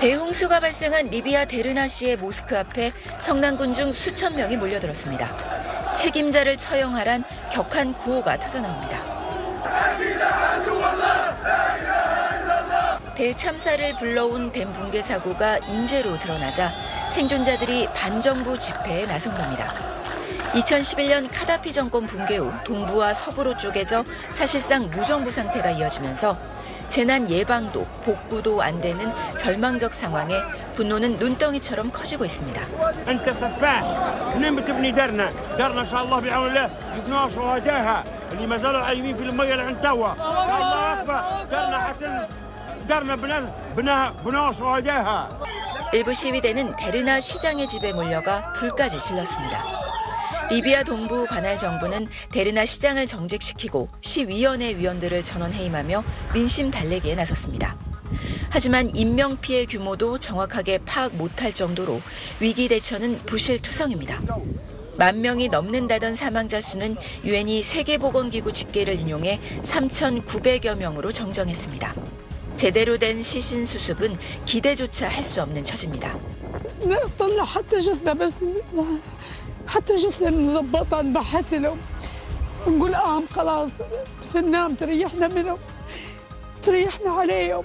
대홍수가 발생한 리비아 데르나시의 모스크 앞에 성난군 중 수천 명이 몰려들었습니다. 책임자를 처형하란 격한 구호가 터져나옵니다. 대참사를 불러온 댐 붕괴 사고가 인재로 드러나자 생존자들이 반정부 집회에 나선 겁니다. 2011년 카다피 정권 붕괴 후 동부와 서부로 쪼개져 사실상 무정부 상태가 이어지면서 재난 예방도 복구도 안 되는 절망적 상황에 분노는 눈덩이처럼 커지고 있습니다. انت سفاح منين بتبني دارنا ان شاء الله بعون الله يبنوها شهدائها اللي ما زالوا عايمين في الميه لعند توا الله اكبر دارنا بناها شهدائها. 일부 시위대는 데르나 시장의 집에 몰려가 불까지 질렀습니다. 리비아 동부 관할 정부는 데르나 시장을 정직시키고 시위원회 위원들을 전원해임하며 민심 달래기에 나섰습니다. 하지만 인명피해 규모도 정확하게 파악 못할 정도로 위기 대처는 부실투성입니다. 10,000명이 넘는다던 사망자 수는 유엔이 세계보건기구 집계를 인용해 3,900여 명으로 정정했습니다. 제대로 된 시신 수습은 기대조차 할 수 없는 처지입니다. حتى جثة نظبطها نبحث لهم نقول خلاص تفنام تريحنا منهم تريحنا عليهم.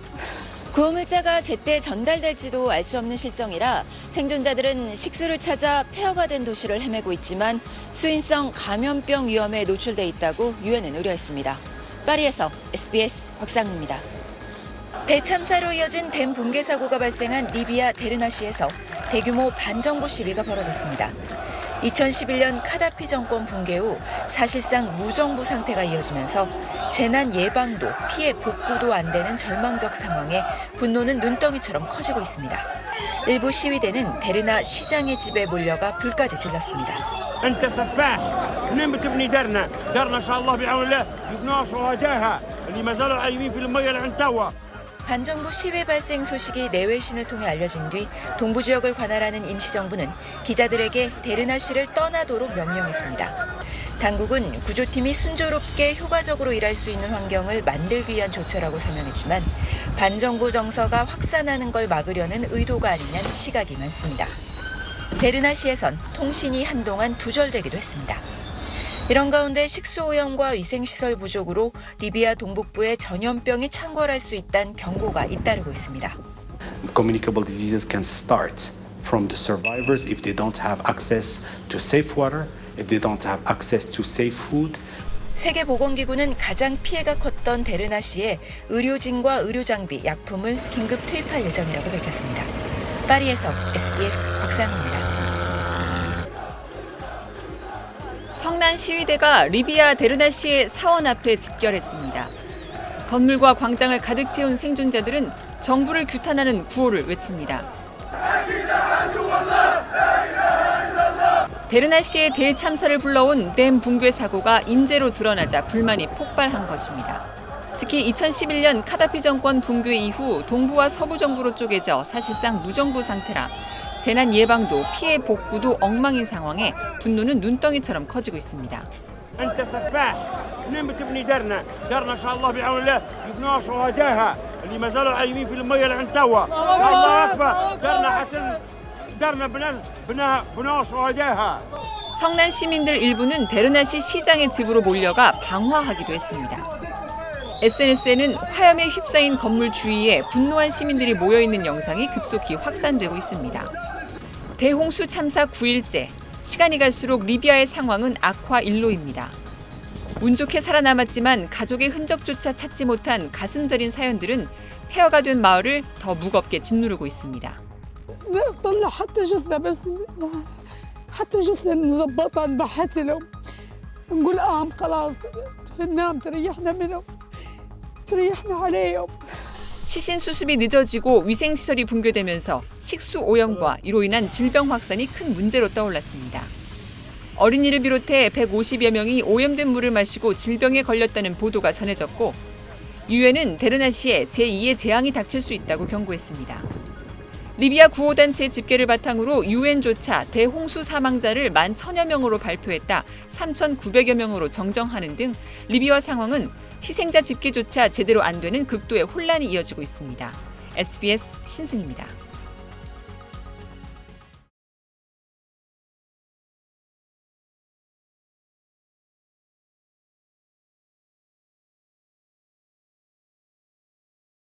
구호물자가 제때 전달될지도 알 수 없는 실정이라 생존자들은 식수를 찾아 폐허가 된 도시를 헤매고 있지만 수인성 감염병 위험에 노출돼 있다고 유엔은 우려했습니다. 파리에서 SBS 박상우입니다. 대참사로 이어진 댐 붕괴 사고가 발생한 리비아 데르나시에서 대규모 반정부 시위가 벌어졌습니다. 2011년 카다피 정권 붕괴 후 사실상 무정부 상태가 이어지면서 재난 예방도 피해 복구도 안 되는 절망적 상황에 분노는 눈덩이처럼 커지고 있습니다. 일부 시위대는 데르나 시장의 집에 몰려가 불까지 질렀습니다. انت سفاح منين بتبني دارنا ان شاء الله بعون الله يبنوها شهدائها اللي ما زالوا عايمين في الميه لعند توا. 반정부 시위 발생 소식이 내외신을 통해 알려진 뒤 동부 지역을 관할하는 임시정부는 기자들에게 데르나시를 떠나도록 명령했습니다. 당국은 구조팀이 순조롭게 효과적으로 일할 수 있는 환경을 만들기 위한 조처라고 설명했지만 반정부 정서가 확산하는 걸 막으려는 의도가 아니냐는 시각이 많습니다. 데르나시에선 통신이 한동안 두절되기도 했습니다. 이런 가운데 식수오염과 위생시설 부족으로 리비아 동북부에 전염병이 창궐할 수 있다는 경고가 잇따르고 있습니다. Communicable diseases can start from the survivors if they don't have access to safe water, if they don't have access to safe food. 세계보건기구는 가장 피해가 컸던 데르나시에 의료진과 의료장비, 약품을 긴급 투입할 예정이라고 밝혔습니다. 파리에서 SBS 박상우입니다. 성난 시위대가 리비아 데르나시의 사원 앞에 집결했습니다. 건물과 광장을 가득 채운 생존자들은 정부를 규탄하는 구호를 외칩니다. 데르나시의 대참사를 불러온 댐 붕괴 사고가 인재로 드러나자 불만이 폭발한 것입니다. 특히 2011년 카다피 정권 붕괴 이후 동부와 서부 정부로 쪼개져 사실상 무정부 상태라 재난 예방도 피해 복구도 엉망인 상황에 분노는 눈덩이처럼 커지고 있습니다. انت سفاح منين بتبني دارنا ان شاء الله بعون الله يبنوها شهدائها اللي ما زالوا عايمين في الميه لعند توا الله اكبر دارنا بناها شهدائها. 성난 시민들 일부는 데르나시 시장의 집으로 몰려가 방화하기도 했습니다. SNS에는 화염에 휩싸인 건물 주위에 분노한 시민들이 모여있는 영상이 급속히 확산되고 있습니다. 대홍수 참사 9일째, 시간이 갈수록 리비아의 상황은 악화일로입니다. 운 좋게 살아남았지만 가족의 흔적조차 찾지 못한 가슴 저린 사연들은 폐허가 된 마을을 더 무겁게 짓누르고 있습니다. حتى جثة نظبطها نبحث لهم نقول خلاص تفنام تريحنا منهم تريحنا عليهم. 시신 수습이 늦어지고 위생시설이 붕괴되면서 식수 오염과 이로 인한 질병 확산이 큰 문제로 떠올랐습니다. 어린이를 비롯해 150여 명이 오염된 물을 마시고 질병에 걸렸다는 보도가 전해졌고 유엔은 데르나시에 제2의 재앙이 닥칠 수 있다고 경고했습니다. 리비아 구호단체 집계를 바탕으로 유엔조차 대홍수 사망자를 11,000여 명으로 발표했다 3,900여 명으로 정정하는 등 리비아 상황은 희생자 집계조차 제대로 안 되는 극도의 혼란이 이어지고 있습니다. SBS 신승입니다.